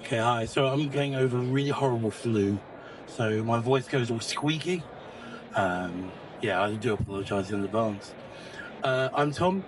Okay, hi. So I'm getting over a really horrible flu, so my voice goes all squeaky. Yeah, I do apologise in advance. I'm Tom.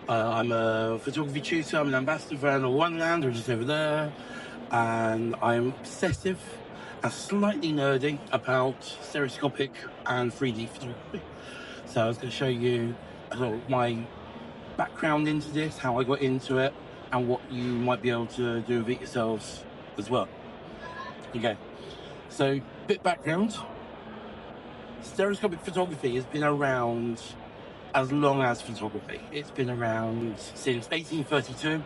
I'm a photography tutor. I'm an ambassador for Animal Wonderland, which is over there, and I'm obsessive and slightly nerdy about stereoscopic and 3D photography. So I was going to show you sort of my background into this, how I got into it, and what you might be able to do with it yourselves as well. Okay. So, bit background. Stereoscopic photography has been around as long as photography. It's been around since 1832.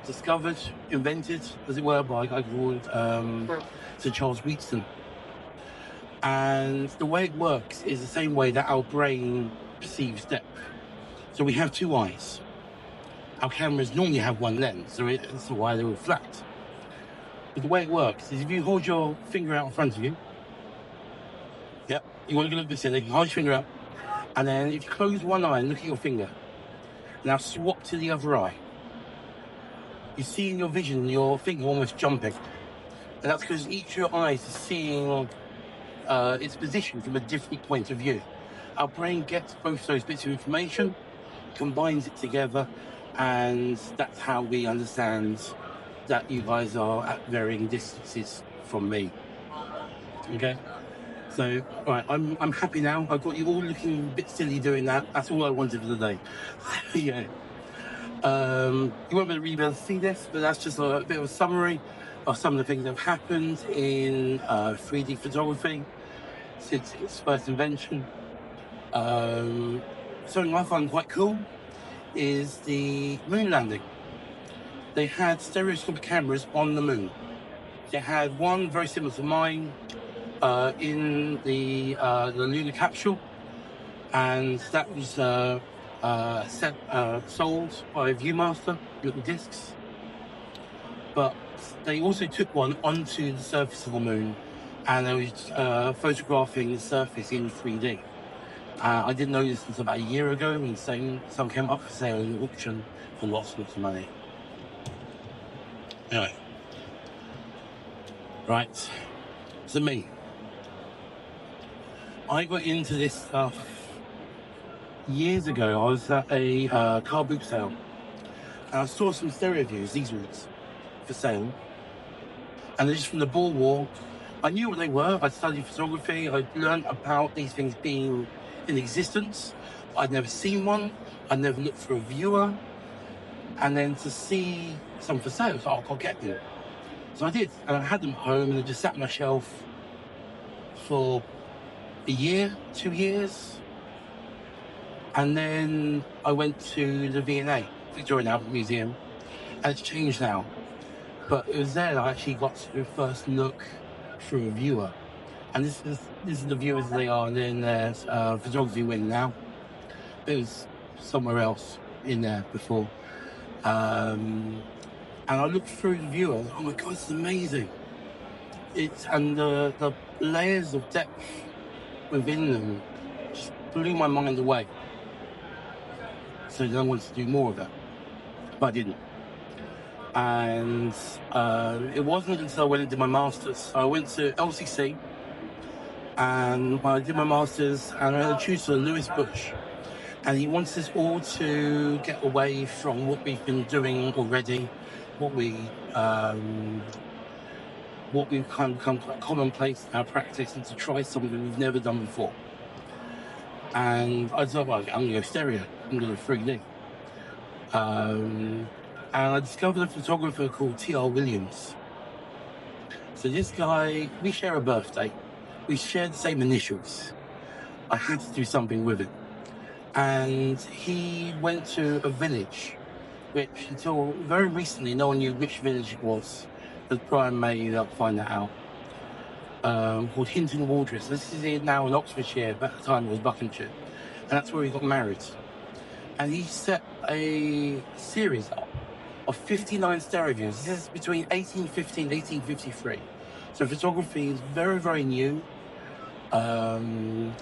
Discovered, invented, as it were, by a guy called Sir Charles Wheatstone. And the way it works is the same way that our brain perceives depth. So we have two eyes. Our cameras normally have one lens, so that's why they're all flat. But the way it works is if you hold your finger out in front of you, yep, you want to look at this, you can hold your finger up, and then if you close one eye and look at your finger, now swap to the other eye. You see in your vision your finger almost jumping, and that's because each of your eyes is seeing its position from a different point of view. Our brain gets both those bits of information, combines it together, and that's how we understand that you guys are at varying distances from me. Okay? So, all right, I'm happy now. I've got you all looking a bit silly doing that. That's all I wanted for the day. Yeah. You won't really be able to see this, but that's just a bit of a summary of some of the things that have happened in 3D photography since its first invention. Something I find quite cool is the moon landing. They had stereoscopic cameras on the moon. They had one very similar to mine in the lunar capsule, and that was sold by Viewmaster, little discs. But they also took one onto the surface of the moon, and they were photographing the surface in 3D. I didn't know this until about a year ago when some came up for sale in an auction for lots and lots of money. Anyway, right, so me. I got into this stuff years ago. I was at a car boot sale, and I saw some stereo views, these ones, for sale. And they're just from the ball wall. I knew what they were. I'd studied photography. I'd learned about these things being in existence. I'd never seen one. I'd never looked for a viewer. And then to see some for sale, so I'll get them. So I did, and I had them home, and they just sat on my shelf for a year, 2 years. And then I went to the V&A, Victorian Albert Museum, and it's changed now. But it was there that I actually got to first look through a viewer. And this is the viewers as they are, and then there's photography wing now. It was somewhere else in there before. And I looked through the viewer, oh my God, it's amazing. And the layers of depth within them just blew my mind away. So then I wanted to do more of it, but I didn't. And it wasn't until I went and did my masters. I went to LCC, and I did my masters, and I had a tutor, Lewis Bush, and he wants us all to get away from what we've been doing already, what we've kind of become commonplace in our practice, and to try something we've never done before. And I thought, well, I'm going to go stereo, I'm going to go 3D. And I discovered a photographer called T.R. Williams. So this guy, we share a birthday. We share the same initials. I had to do something with it. And he went to a village, which until very recently, no one knew which village it was. But Brian May find that out. Called Hinton Waldress. This is now in Oxfordshire, but at the time it was Buckinghamshire. And that's where he got married. And he set a series up of 59 stereo views. This is between 1850 and 1853. So photography is very, very new. And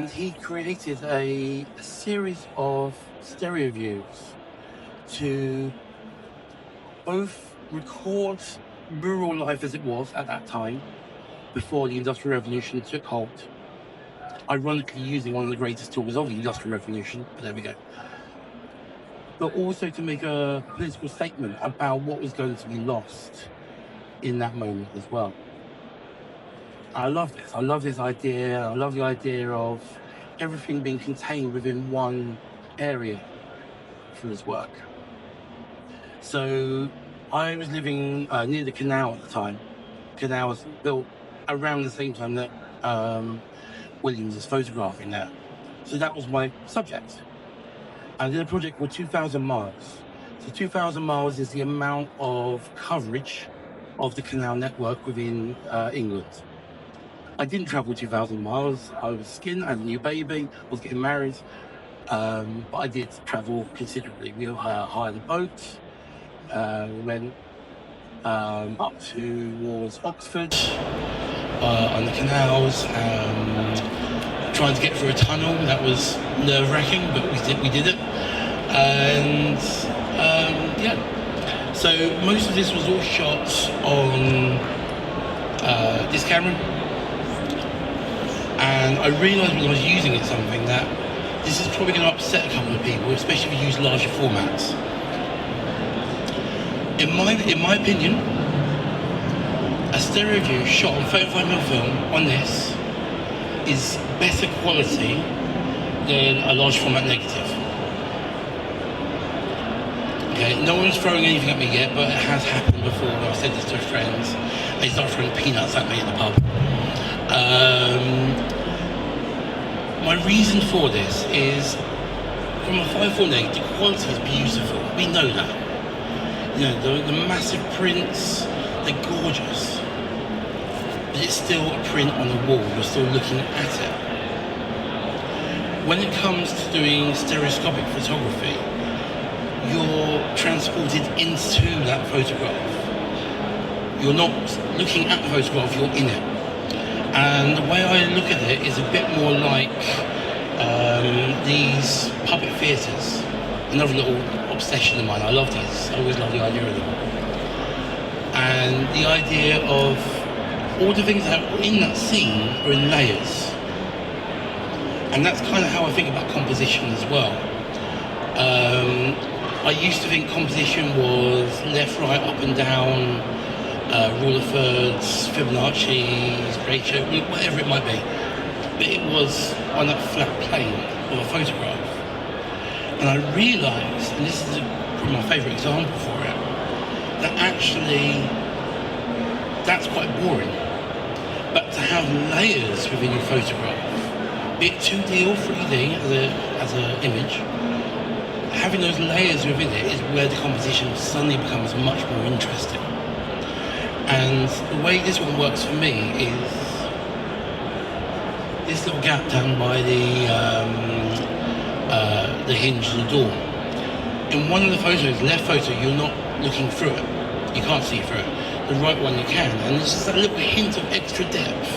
he created a series of stereo views to both record rural life as it was at that time, before the Industrial Revolution took hold. Ironically, using one of the greatest tools of the Industrial Revolution, but there we go. But also to make a political statement about what was going to be lost in that moment as well. I love this. I love this idea. I love the idea of everything being contained within one area for this work. So I was living near the canal at the time. Canal was built around the same time that Williams is photographing there. So that was my subject. I did a project called 2,000 miles. So 2,000 miles is the amount of coverage of the canal network within England. I didn't travel 2,000 miles. I was skint, I had a new baby, was getting married. But I did travel considerably. We hired a boat, went up towards Oxford on the canals, trying to get through a tunnel. That was nerve-wracking, but we did it. And yeah, so most of this was all shot on this camera, and I realised when I was using it something that this is probably going to upset a couple of people, especially if you use larger formats. In my opinion, a stereo view shot on 35mm film on this is better quality than a large format negative. Okay, no one's throwing anything at me yet, but it has happened before. I've said this to friends. They start throwing peanuts at me in the pub. My reason for this is, from a 5.4 neg, the quality is beautiful. We know that. You know, the massive prints, they're gorgeous. But it's still a print on the wall, you're still looking at it. When it comes to doing stereoscopic photography, you're transported into that photograph. You're not looking at the photograph, you're in it. And the way I look at it is a bit more like these puppet theatres. Another little obsession of mine. I love these. I always love the idea of them. And the idea of all the things that are in that scene are in layers. And that's kind of how I think about composition as well. I used to think composition was left, right, up and down, rule of thirds, Fibonacci's, ratio, whatever it might be. But it was on that flat plane of a photograph. And I realised, and this is probably my favourite example for it, that actually that's quite boring. But to have layers within your photograph, be it 2D or 3D as an image, having those layers within it is where the composition suddenly becomes much more interesting. And the way this one works for me is this little gap down by the hinge of the door. In one of the photos, left photo, you're not looking through it. You can't see through it. The right one you can. And there's just a little hint of extra depth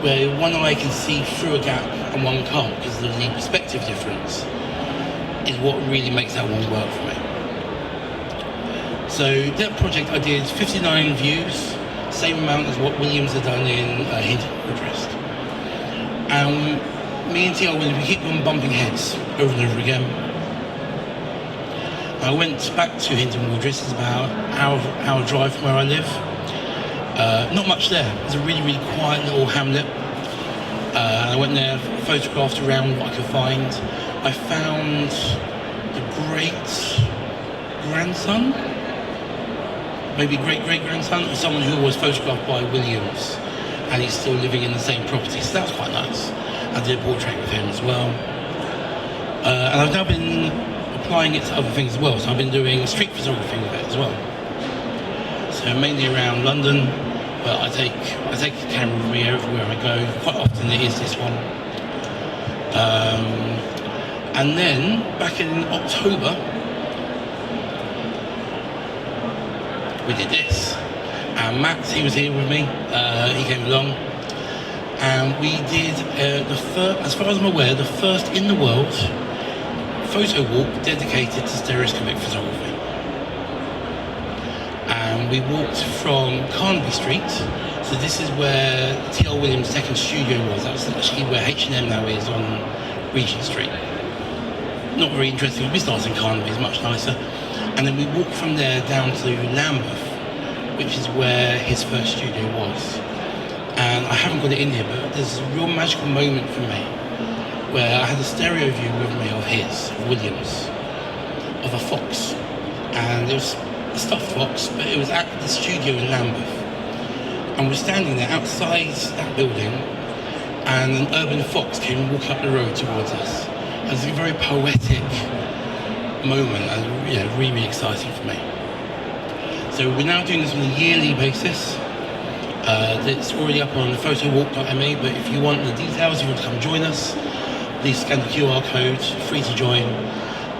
where one eye can see through a gap and one can't, because the perspective difference is what really makes that one work for me. So that project I did 59 views, same amount as what Williams had done in Hinton Woodrest. And me and T.R. Williams, we keep on bumping heads over and over again. I went back to Hinton Woodrest, it's about an hour drive from where I live. Not much there, it's a really, really quiet little hamlet. I went there, photographed around what I could find. I found the great-grandson, maybe great-great-grandson of someone who was photographed by Williams, and he's still living in the same property, so that was quite nice. I did a portrait with him as well. And I've now been applying it to other things as well, so I've been doing street photography with it as well. So mainly around London, but I take the camera with me everywhere I go. Quite often it is this one. And then, back in October, we did this. And Matt, he was here with me, he came along. And we did, as far as I'm aware, the first in the world photo walk dedicated to stereoscopic photography. and we walked from Carnaby Street. So this is where T.L. Williams' second studio was. That's actually where H&M now is on Regent Street. Not very interesting. We started in Carnaby, it's much nicer. And then we walked from there down to Lambeth, which is where his first studio was. And I haven't got it in here, but there's a real magical moment for me where I had a stereo view with me of his, of Williams, of a fox. And it was a stuffed fox, but it was at the studio in Lambeth. And we're standing there outside that building, and an urban fox came walking up the road towards us. It was a very poetic moment, and really exciting for me. So we're now doing this on a yearly basis. It's already up on photowalk.me, but if you want the details, if you want to come join us, please scan the QR code, free to join.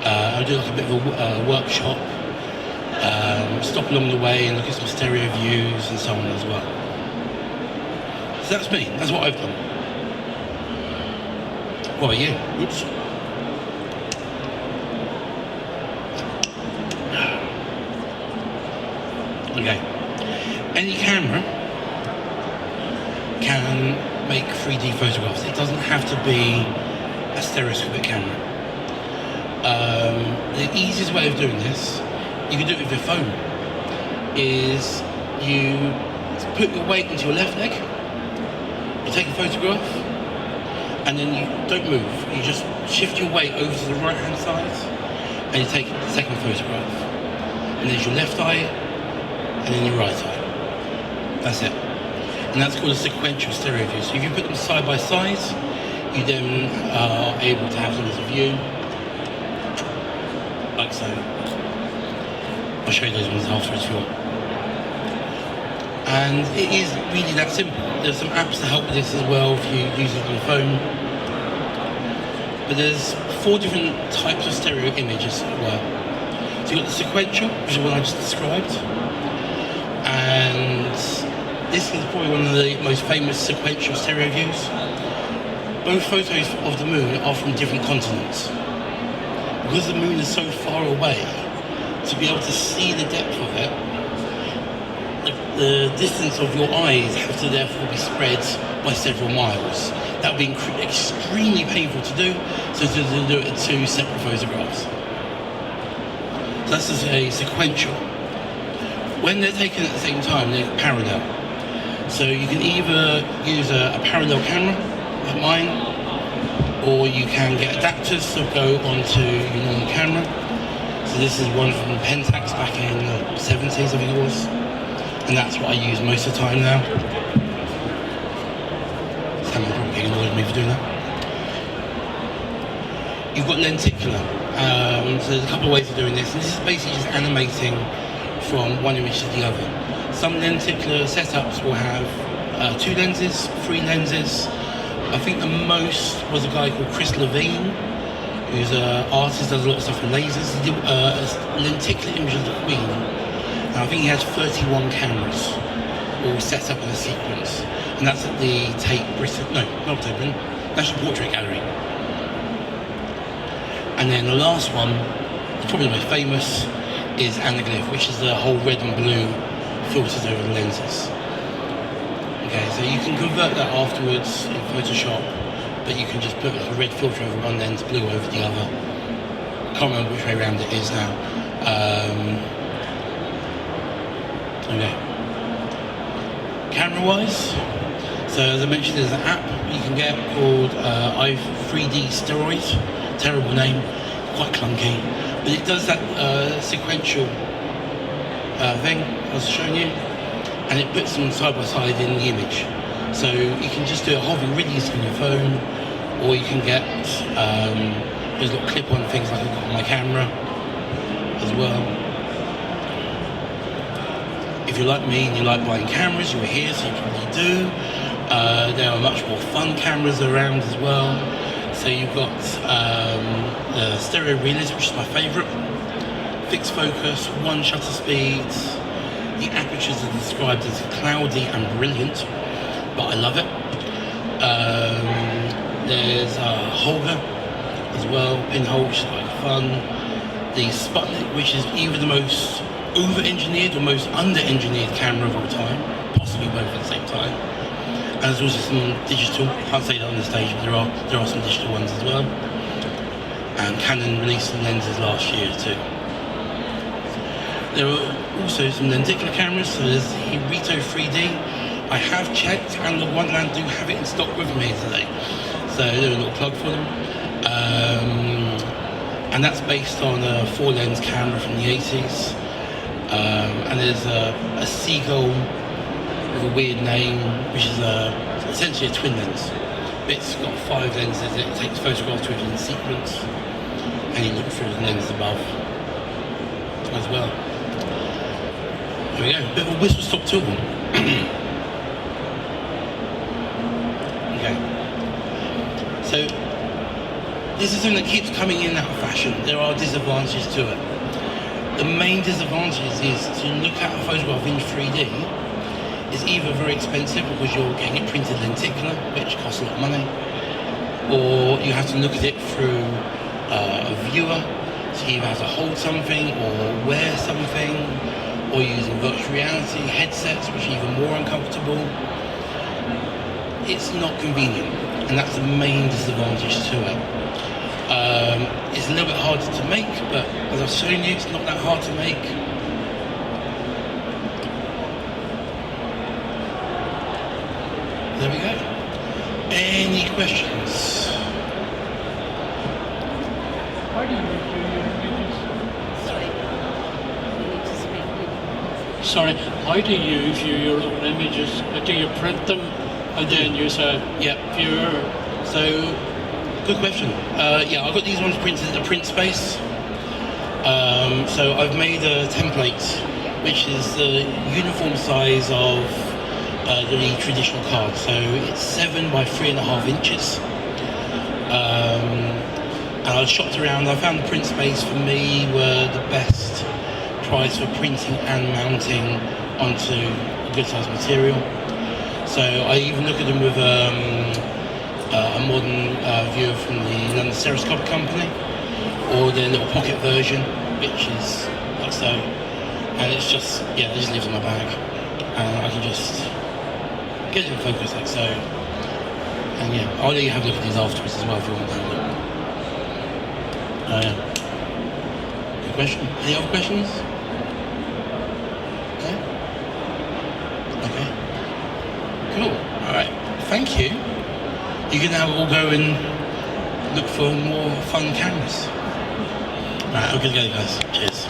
I'll do like a bit of a workshop, stop along the way and look at some stereo views and so on as well. So that's me, that's what I've done. What about you? Oops. Okay. Any camera can make 3D photographs. It doesn't have to be a stereoscopic camera. The easiest way of doing this, you can do it with your phone, is you put your weight into your left leg, you take a photograph, and then you don't move. You just shift your weight over to the right hand side, and you take the second photograph. And there's your left eye, and then your right eye. That's it. And that's called a sequential stereo view. So if you put them side by side, you then are able to have them as a view, like so. I'll show you those ones afterwards if you want. And it is really that simple. There's some apps to help with this as well if you use it on the phone. But there's 4 different types of stereo images as well. So you've got the sequential, which is the one I just described. And this is probably one of the most famous sequential stereo views. Both photos of the moon are from different continents. Because the moon is so far away, to be able to see the depth of it, the distance of your eyes have to therefore be spread by several miles. That would be extremely painful to do, so to do it in 2 separate photographs. So that's just a sequential. When they're taken at the same time, they're parallel. So you can either use a parallel camera, like mine, or you can get adapters that go onto your normal camera. So this is one from Pentax back in the 70s, I think it was. And that's what I use most of the time now. Someone probably getting annoyed at me for doing that. You've got lenticular. So there's a couple of ways of doing this. And this is basically just animating from one image to the other. Some lenticular setups will have 2 lenses, 3 lenses. I think the most was a guy called Chris Levine, who's an artist, does a lot of stuff with lasers. He did a lenticular image of the Queen. And I think he has 31 cameras all set up in a sequence. And that's at the National Portrait Gallery. And then the last one, probably the most famous, is anaglyph, which is the whole red and blue filters over the lenses. Okay, so you can convert that afterwards in Photoshop, but you can just put a red filter over one lens, blue over the other. Can't remember which way around it is now. Okay. Camera-wise, so as I mentioned, there's an app you can get called i3D Steroid. Terrible name, quite clunky, but it does that sequential thing I was showing you, and it puts them side by side in the image. So you can just do it hovering really easy on your phone, or you can get those little clip-on things like I've got on my camera as well. If you're like me and you like buying cameras, you're here, so you probably do. There are much more fun cameras around as well. So you've got the stereo realist, which is my favourite. Fixed focus, 1 shutter speed. The apertures are described as cloudy and brilliant, but I love it. There's a holder as well, pinhole, which is quite fun. The Sputnik, which is either the most over-engineered or most under-engineered camera of all time, possibly both at the same time. And there's also some digital, can't say that on the stage, but there are some digital ones as well. And Canon released some lenses last year too. There are also some lenticular cameras, so there's Hibito 3D. I have checked, and the Wonderland do have it in stock with me today. So there's a little plug for them. And that's based on a 4-lens camera from the 80s. And there's a Seagull with a weird name, which is essentially a twin lens. It's got 5 lenses, it takes photographs within sequence, and you look through the lens above as well. There we go, bit of a whistle stop tour. Okay. So, this is something that keeps coming in out of fashion. There are disadvantages to it. The main disadvantage is to look at a photograph in 3D is either very expensive because you're getting it printed lenticular, which costs a lot of money, or you have to look at it through a viewer, so you either have to hold something or wear something, or using virtual reality headsets, which are even more uncomfortable. It's not convenient, and that's the main disadvantage to it. It's a little bit harder to make, but as I've shown you, it's not that hard to make. There we go. Any questions? How do you do your images? Sorry, how do you view your own images? Do you print them and then use a viewer? So, good question. Yeah, I've got these ones printed at a print space. So I've made a template which is the uniform size of the traditional card. So it's 7 by 3.5 inches. And I shopped around. I found the print space for me were the best price for printing and mounting onto a good size material. So I even look at them with a modern viewer from the London Stereoscopy company, or their little pocket version, which is like so. And it's just, yeah, it just lives in my bag. And I can just get it in focus like so. And yeah, I'll let you have a look at these afterwards as well if you want to have a look. Good question. Any other questions? No? Okay. Cool. Alright. Thank you. You can now all go and look for more fun cameras. Alright, I'm gonna go guys. Cheers.